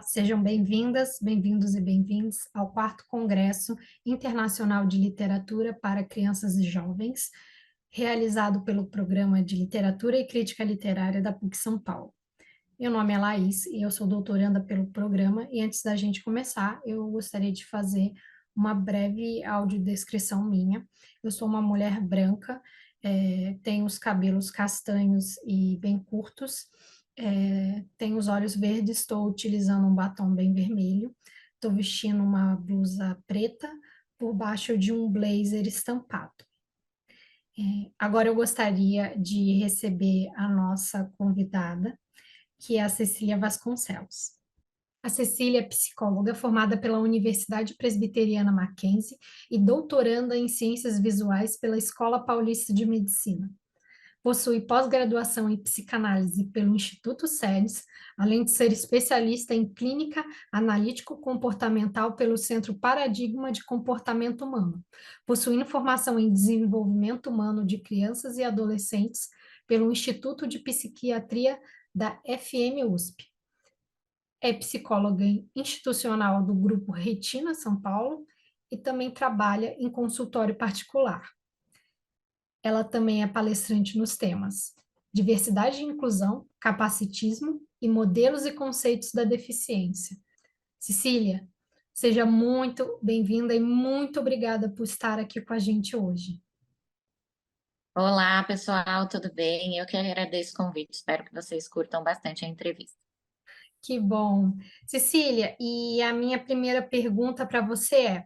sejam bem-vindas, bem-vindos e bem-vindos ao 4º Congresso Internacional de Literatura para Crianças e Jovens, realizado pelo Programa de Literatura e Crítica Literária da PUC São Paulo. Meu nome é Laís e eu sou doutoranda pelo programa, e antes da gente começar, eu gostaria de fazer uma breve audiodescrição minha. Eu sou uma mulher branca, tenho os cabelos castanhos e bem curtos, tenho os olhos verdes, estou utilizando um batom bem vermelho, estou vestindo uma blusa preta por baixo de um blazer estampado. Agora eu gostaria de receber a nossa convidada, que é a Cecília Vasconcelos. A Cecília é psicóloga formada pela Universidade Presbiteriana Mackenzie e doutoranda em Ciências Visuais pela Escola Paulista de Medicina. Possui pós-graduação em psicanálise pelo Instituto SEDES, além de ser especialista em clínica analítico-comportamental pelo Centro Paradigma de Comportamento Humano, possuindo formação em desenvolvimento humano de crianças e adolescentes pelo Instituto de Psiquiatria da FM-USP. É psicóloga institucional do Grupo Retina São Paulo e também trabalha em consultório particular. Ela também é palestrante nos temas diversidade e inclusão, capacitismo e modelos e conceitos da deficiência. Cecília, seja muito bem-vinda e muito obrigada por estar aqui com a gente hoje. Olá, pessoal, tudo bem? Eu que agradeço o convite, espero que vocês curtam bastante a entrevista. Que bom. Cecília, e a minha primeira pergunta para você é: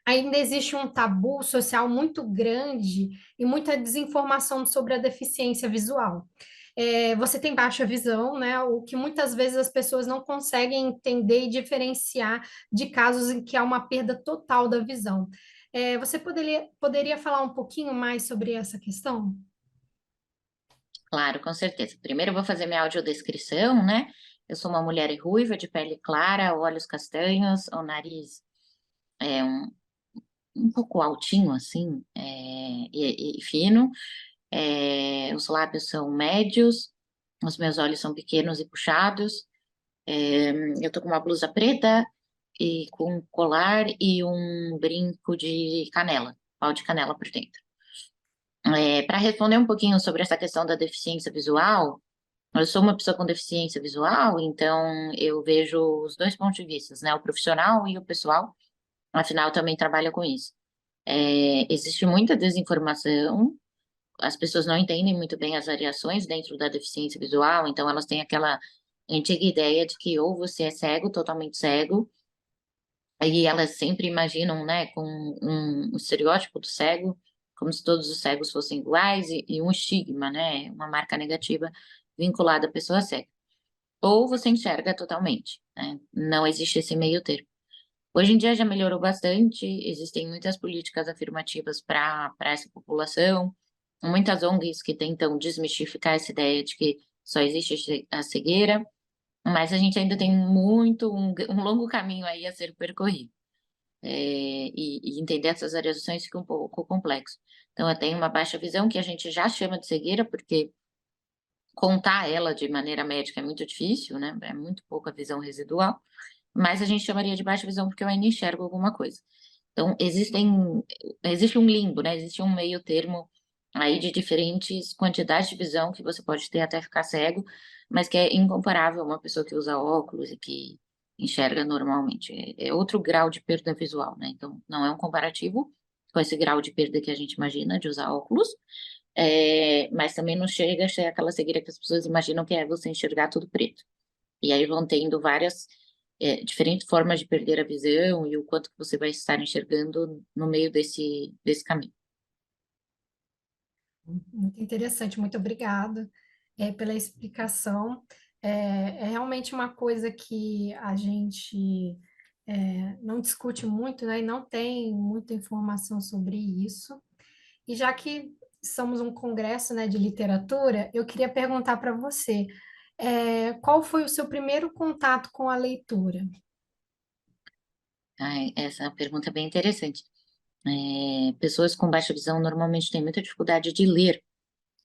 ainda existe um tabu social muito grande e muita desinformação sobre a deficiência visual. Você tem baixa visão, né? O que muitas vezes as pessoas não conseguem entender e diferenciar de casos em que há uma perda total da visão. Você poderia falar um pouquinho mais sobre essa questão? Claro, com certeza. Primeiro eu vou fazer minha audiodescrição, né? Eu sou uma mulher ruiva, de pele clara, olhos castanhos, o nariz é um pouco altinho, assim, e fino. Os lábios são médios, os meus olhos são pequenos e puxados. Eu tô com uma blusa preta e com um colar e um brinco de canela, pau de canela por dentro. Para responder um pouquinho sobre essa questão da deficiência visual, eu sou uma pessoa com deficiência visual, então eu vejo os dois pontos de vista, né? O profissional e o pessoal, afinal, eu também trabalho com isso. Existe muita desinformação, as pessoas não entendem muito bem as variações dentro da deficiência visual, então elas têm aquela antiga ideia de que ou você é cego, totalmente cego, aí elas sempre imaginam, né, com um estereótipo do cego, como se todos os cegos fossem iguais e um estigma, né, uma marca negativa vinculada à pessoa cega. Ou você enxerga totalmente, né, não existe esse meio termo. Hoje em dia já melhorou bastante, existem muitas políticas afirmativas para essa população, muitas ONGs que tentam desmistificar essa ideia de que só existe a cegueira, mas a gente ainda tem um longo caminho aí a ser percorrido. E entender essas variações fica um pouco complexo. Então, eu tenho uma baixa visão que a gente já chama de cegueira, porque contar ela de maneira médica é muito difícil, né? É muito pouca visão residual, mas a gente chamaria de baixa visão porque eu ainda enxergo alguma coisa. Então, existe um limbo, né? Existe um meio termo aí de diferentes quantidades de visão que você pode ter até ficar cego, mas que é incomparável a uma pessoa que usa óculos e que enxerga normalmente. É outro grau de perda visual, né? Então, não é um comparativo com esse grau de perda que a gente imagina de usar óculos, mas também não chega a ser aquela cegueira que as pessoas imaginam que é você enxergar tudo preto. E aí vão tendo várias diferentes formas de perder a visão e o quanto que você vai estar enxergando no meio desse caminho. Muito interessante, muito obrigada, pela explicação. É realmente uma coisa que a gente não discute muito, né, e não tem muita informação sobre isso. E já que somos um congresso, né, de literatura, eu queria perguntar para você, qual foi o seu primeiro contato com a leitura? Ai, essa pergunta é bem interessante. Pessoas com baixa visão normalmente têm muita dificuldade de ler.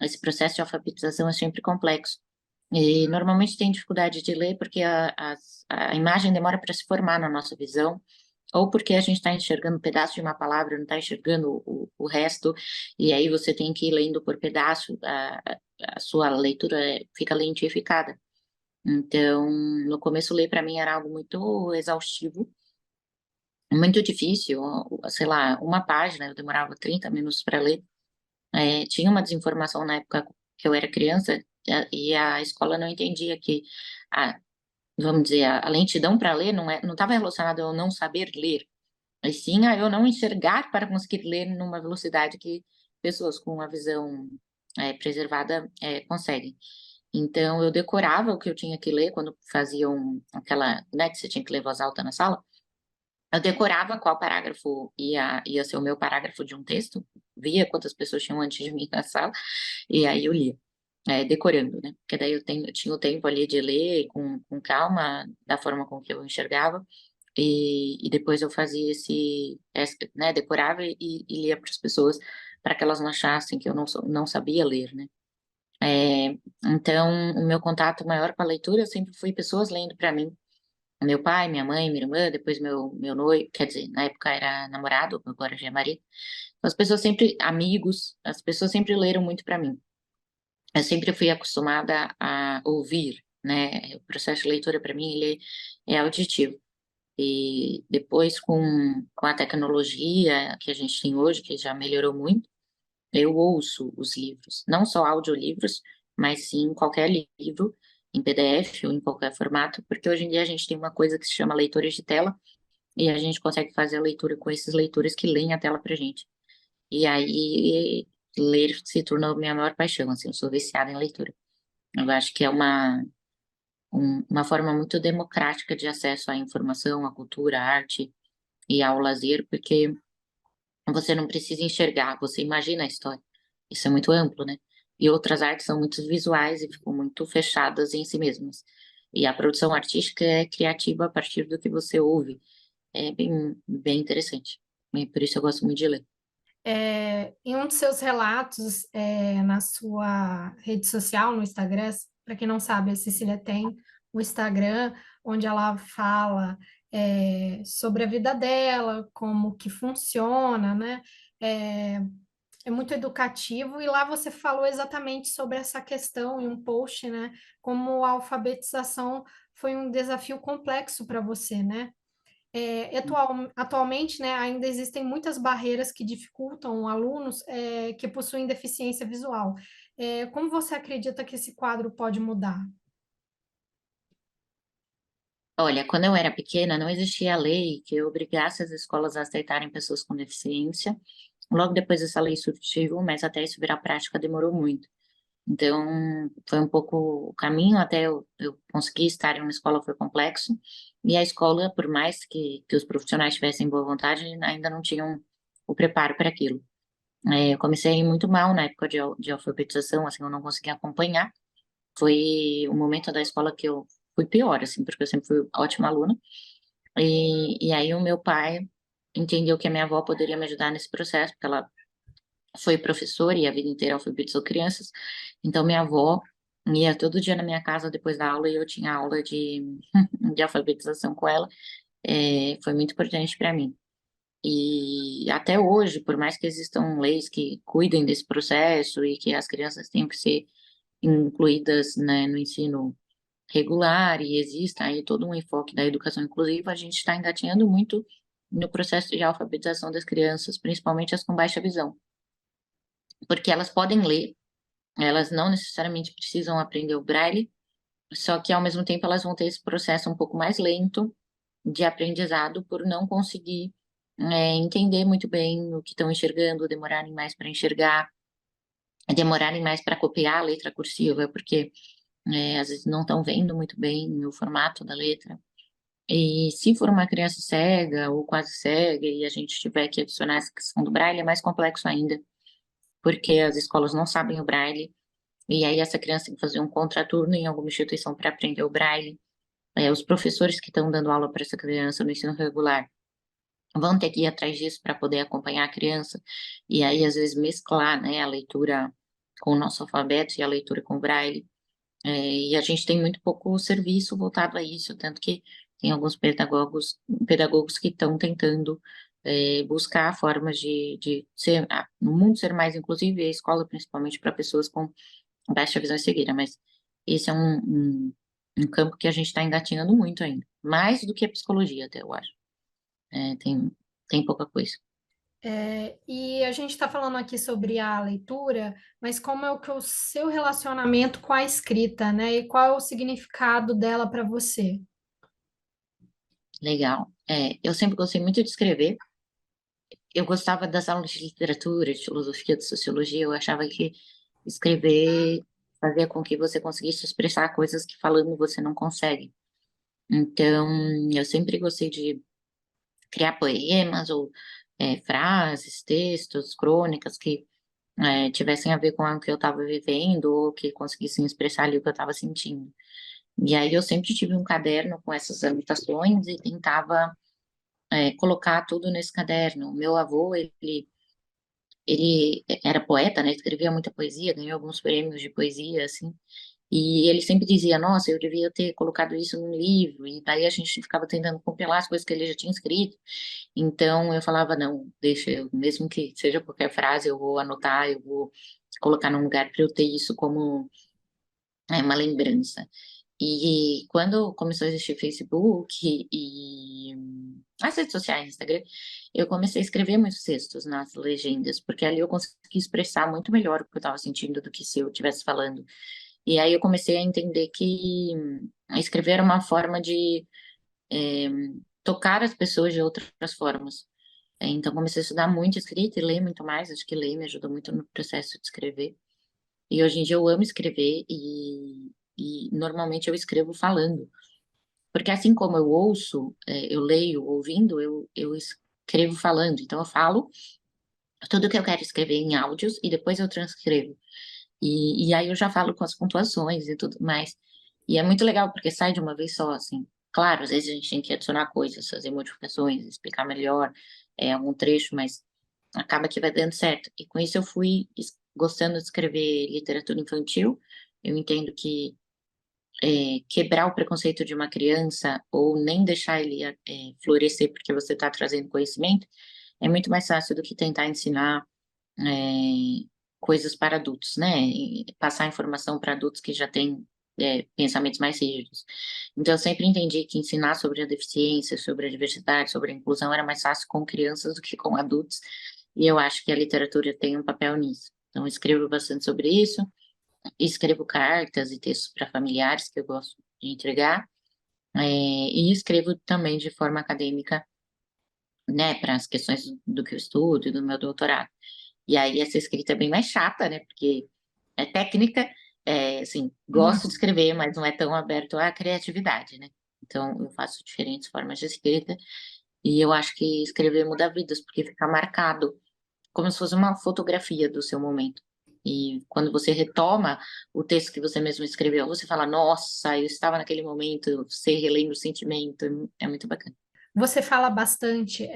Esse processo de alfabetização é sempre complexo. E normalmente tem dificuldade de ler porque a imagem demora para se formar na nossa visão, ou porque a gente está enxergando um pedaço de uma palavra, não está enxergando o resto, e aí você tem que ir lendo por pedaço, a sua leitura fica lentificada. Então, no começo, ler para mim era algo muito exaustivo, muito difícil, sei lá, uma página, eu demorava 30 minutos para ler. Tinha uma desinformação na época que eu era criança, e a escola não entendia que, a, vamos dizer, a lentidão para ler não estava relacionada a eu não saber ler, mas sim a eu não enxergar para conseguir ler numa velocidade que pessoas com uma visão preservada conseguem. Então, eu decorava o que eu tinha que ler quando faziam aquela, né, que você tinha que ler voz alta na sala. Eu decorava qual parágrafo ia ser o meu parágrafo de um texto, via quantas pessoas tinham antes de mim na sala, e aí eu lia, decorando, né? Porque daí eu tinha o tempo ali de ler com calma, da forma com que eu enxergava, e depois eu fazia né, decorava e lia para as pessoas, para que elas não achassem que eu não sabia ler, né? Então, o meu contato maior com a leitura sempre foi pessoas lendo para mim. Meu pai, minha mãe, minha irmã, depois meu noivo, quer dizer, na época era namorado, agora já é marido. Então, as pessoas sempre, amigos, as pessoas sempre leram muito para mim. Eu sempre fui acostumada a ouvir, né? O processo de leitura para mim ele é auditivo. E depois com a tecnologia que a gente tem hoje, que já melhorou muito, eu ouço os livros, não só audiolivros, mas sim qualquer livro, em PDF ou em qualquer formato, porque hoje em dia a gente tem uma coisa que se chama leitores de tela, e a gente consegue fazer a leitura com esses leitores que leem a tela pra gente. E aí, ler se tornou minha maior paixão, assim, eu sou viciada em leitura. Eu acho que é uma forma muito democrática de acesso à informação, à cultura, à arte e ao lazer, porque você não precisa enxergar, você imagina a história. Isso é muito amplo, né? E outras artes são muito visuais e ficam muito fechadas em si mesmas. E a produção artística é criativa a partir do que você ouve. É bem interessante. E por isso eu gosto muito de ler. Em um dos seus relatos, na sua rede social, no Instagram, para quem não sabe, a Cecília tem o Instagram, onde ela fala sobre a vida dela, como que funciona, né? É, é muito educativo, e lá você falou exatamente sobre essa questão em um post, né? Como a alfabetização foi um desafio complexo para você, né? Atualmente, né, ainda existem muitas barreiras que dificultam alunos que possuem deficiência visual. Como você acredita que esse quadro pode mudar? Olha, quando eu era pequena, não existia lei que obrigasse as escolas a aceitarem pessoas com deficiência. Logo depois essa lei surgiu, mas até isso virar prática demorou muito. Então, foi um pouco o caminho até eu conseguir estar em uma escola foi complexo. E a escola, por mais que os profissionais tivessem boa vontade, ainda não tinham o preparo para aquilo. Eu comecei muito mal na época de alfabetização, assim, eu não conseguia acompanhar. Foi o momento da escola que eu fui pior, assim, porque eu sempre fui ótima aluna. E aí o meu pai entendeu que a minha avó poderia me ajudar nesse processo, porque ela foi professora e a vida inteira alfabetizou crianças. Então, minha avó ia todo dia na minha casa depois da aula e eu tinha aula de alfabetização com ela. Foi muito importante para mim. E até hoje, por mais que existam leis que cuidem desse processo e que as crianças tenham que ser incluídas, né, no ensino regular e exista aí todo um enfoque da educação inclusiva, a gente está engatinhando muito no processo de alfabetização das crianças, principalmente as com baixa visão, porque elas podem ler, elas não necessariamente precisam aprender o braille, só que ao mesmo tempo elas vão ter esse processo um pouco mais lento de aprendizado por não conseguir entender muito bem o que estão enxergando, demorarem mais para enxergar, demorarem mais para copiar a letra cursiva, porque às vezes não estão vendo muito bem o formato da letra. E se for uma criança cega ou quase cega e a gente tiver que adicionar essa questão do braille, é mais complexo ainda, porque as escolas não sabem o braille, e aí essa criança tem que fazer um contraturno em alguma instituição para aprender o braille. Os professores que estão dando aula para essa criança no ensino regular vão ter que ir atrás disso para poder acompanhar a criança, e aí às vezes mesclar, né, a leitura com o nosso alfabeto e a leitura com o braille. E a gente tem muito pouco serviço voltado a isso, tanto que tem alguns pedagogos que estão tentando buscar formas de ser, no mundo ser mais inclusivo, e a escola principalmente para pessoas com baixa visão e cegueira, mas esse é um campo que a gente está engatinhando muito ainda, mais do que a psicologia, até eu acho. Tem pouca coisa. E a gente está falando aqui sobre a leitura, mas como é o que é o seu relacionamento com a escrita, né? E qual é o significado dela para você? Legal. Eu sempre gostei muito de escrever. Eu gostava das aulas de literatura, de filosofia, de sociologia. Eu achava que escrever fazia com que você conseguisse expressar coisas que falando você não consegue. Então, eu sempre gostei de criar poemas ou frases, textos, crônicas que tivessem a ver com o que eu estava vivendo ou que conseguissem expressar ali o que eu estava sentindo. E aí eu sempre tive um caderno com essas anotações e tentava colocar tudo nesse caderno. O meu avô, ele era poeta, né? Escrevia muita poesia, ganhou alguns prêmios de poesia, assim. E ele sempre dizia, nossa, eu devia ter colocado isso num livro. E daí a gente ficava tentando compilar as coisas que ele já tinha escrito. Então eu falava, não, deixa eu, mesmo que seja qualquer frase, eu vou anotar, eu vou colocar num lugar para eu ter isso como uma lembrança. E quando começou a existir Facebook e as redes sociais, Instagram, eu comecei a escrever muitos textos nas legendas, porque ali eu consegui expressar muito melhor o que eu estava sentindo do que se eu estivesse falando. E aí eu comecei a entender que escrever era uma forma de eh, tocar as pessoas de outras formas. Então comecei a estudar muito escrita e ler muito mais. Acho que ler me ajudou muito no processo de escrever. E hoje em dia eu amo escrever e normalmente eu escrevo falando. Porque assim como eu ouço, eu leio ouvindo, eu escrevo falando. Então eu falo tudo que eu quero escrever em áudios e depois eu transcrevo. E aí eu já falo com as pontuações e tudo mais. E é muito legal porque sai de uma vez só, assim. Claro, às vezes a gente tem que adicionar coisas, fazer modificações, explicar melhor algum trecho, mas acaba que vai dando certo. E com isso eu fui gostando de escrever literatura infantil. Eu entendo que quebrar o preconceito de uma criança ou nem deixar ele florescer porque você está trazendo conhecimento é muito mais fácil do que tentar ensinar é, coisas para adultos, né? E passar informação para adultos que já têm pensamentos mais rígidos. Então, eu sempre entendi que ensinar sobre a deficiência, sobre a diversidade, sobre a inclusão era mais fácil com crianças do que com adultos, e eu acho que a literatura tem um papel nisso. Então, eu escrevo bastante sobre isso, escrevo cartas e textos para familiares que eu gosto de entregar, e escrevo também de forma acadêmica, né, para as questões do que eu estudo e do meu doutorado. E aí essa escrita é bem mais chata, né? Porque é técnica, assim, gosto de escrever, mas não é tão aberto à criatividade, né? Então eu faço diferentes formas de escrita e eu acho que escrever muda vidas, porque fica marcado como se fosse uma fotografia do seu momento. E quando você retoma o texto que você mesmo escreveu, você fala, nossa, eu estava naquele momento, você relembra o sentimento, é muito bacana. Você fala bastante,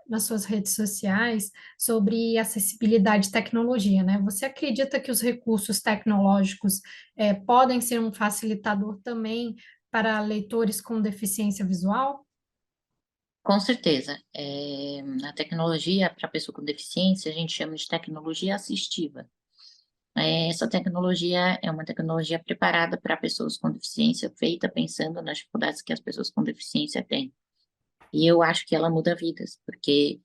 nas suas redes sociais sobre acessibilidade e tecnologia, né? Você acredita que os recursos tecnológicos, podem ser um facilitador também para leitores com deficiência visual? Com certeza. A tecnologia para pessoa com deficiência, a gente chama de tecnologia assistiva. Essa tecnologia é uma tecnologia preparada para pessoas com deficiência, feita pensando nas dificuldades que as pessoas com deficiência têm. E eu acho que ela muda vidas, porque,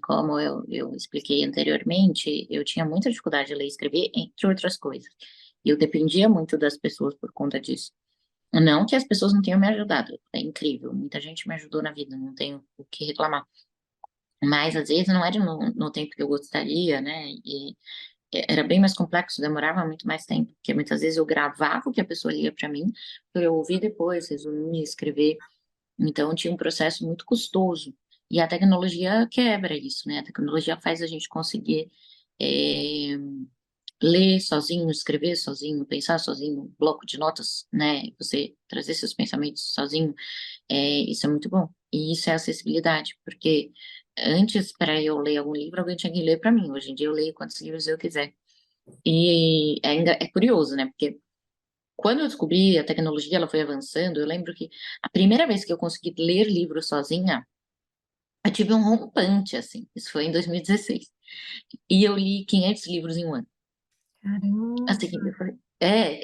como eu expliquei anteriormente, eu tinha muita dificuldade de ler e escrever, entre outras coisas. E eu dependia muito das pessoas por conta disso. Não que as pessoas não tenham me ajudado, é incrível, muita gente me ajudou na vida, não tenho o que reclamar. Mas às vezes não era no tempo que eu gostaria, né? E era bem mais complexo, demorava muito mais tempo, porque muitas vezes eu gravava o que a pessoa lia para mim, para eu ouvir depois, resumir, escrever. Então tinha um processo muito custoso. E a tecnologia quebra isso, né? A tecnologia faz a gente conseguir eh, ler sozinho, escrever sozinho, pensar sozinho, bloco de notas, né? Você trazer seus pensamentos sozinho, isso é muito bom. E isso é acessibilidade, porque antes, para eu ler algum livro, alguém tinha que ler para mim. Hoje em dia eu leio quantos livros eu quiser. E ainda é curioso, né? Porque quando eu descobri a tecnologia, ela foi avançando, eu lembro que a primeira vez que eu consegui ler livro sozinha, eu tive um rompante, assim, isso foi em 2016, e eu li 500 livros em um ano. Assim, Caramba!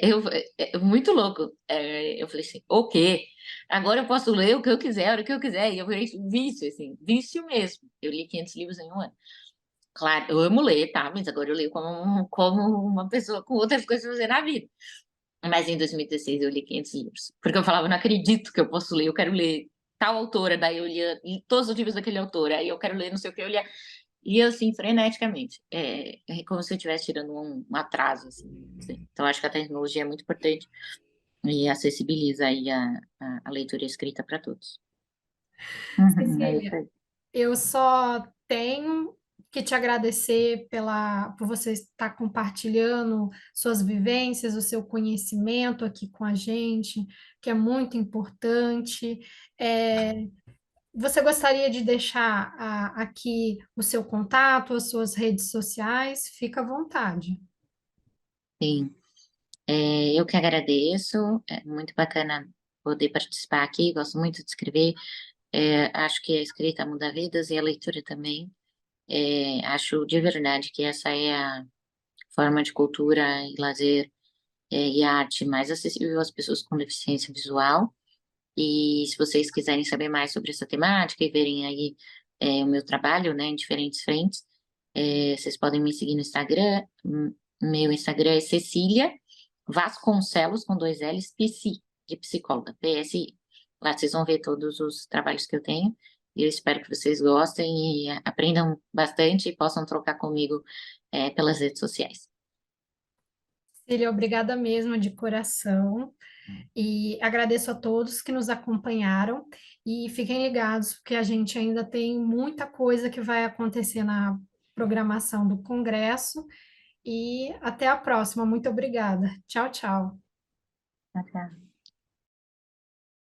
eu falei, muito louco. Eu falei assim, o quê? Agora eu posso ler o que eu quiser, a hora que eu quiser. E eu virei vício, assim, vício mesmo. Eu li 500 livros em um ano. Claro, eu amo ler, tá? Mas agora eu leio como uma pessoa com outras coisas a fazer na vida. Mas em 2016 eu li 500 livros. Porque eu falava, não acredito que eu posso ler, eu quero ler tal autora. Daí eu lia todos os livros daquele autor. Aí eu quero ler não sei o que, eu lia. E assim, freneticamente. É como se eu estivesse tirando um atraso, assim. Então, acho que a tecnologia é muito importante e acessibiliza aí a leitura escrita para todos. Uhum, é isso Cecília, aí. eu só tenho que te agradecer por você estar compartilhando suas vivências, o seu conhecimento aqui com a gente, que é muito importante. É, você gostaria de deixar aqui o seu contato, as suas redes sociais? Fica à vontade. Sim. Eu que agradeço. É muito bacana poder participar aqui. Gosto muito de escrever. Acho que a escrita muda vidas e a leitura também. Acho de verdade que essa é a forma de cultura e lazer, e arte mais acessível às pessoas com deficiência visual. E se vocês quiserem saber mais sobre essa temática e verem aí o meu trabalho, né, em diferentes frentes, vocês podem me seguir no Instagram. Meu Instagram é Cecília Vasconcelos, com dois L's, Psi, de psicóloga, PSI. Lá vocês vão ver todos os trabalhos que eu tenho. E eu espero que vocês gostem e aprendam bastante e possam trocar comigo pelas redes sociais. Cília, obrigada mesmo de coração. E agradeço a todos que nos acompanharam e fiquem ligados, porque a gente ainda tem muita coisa que vai acontecer na programação do Congresso. E até a próxima. Muito obrigada. Tchau, tchau. Até.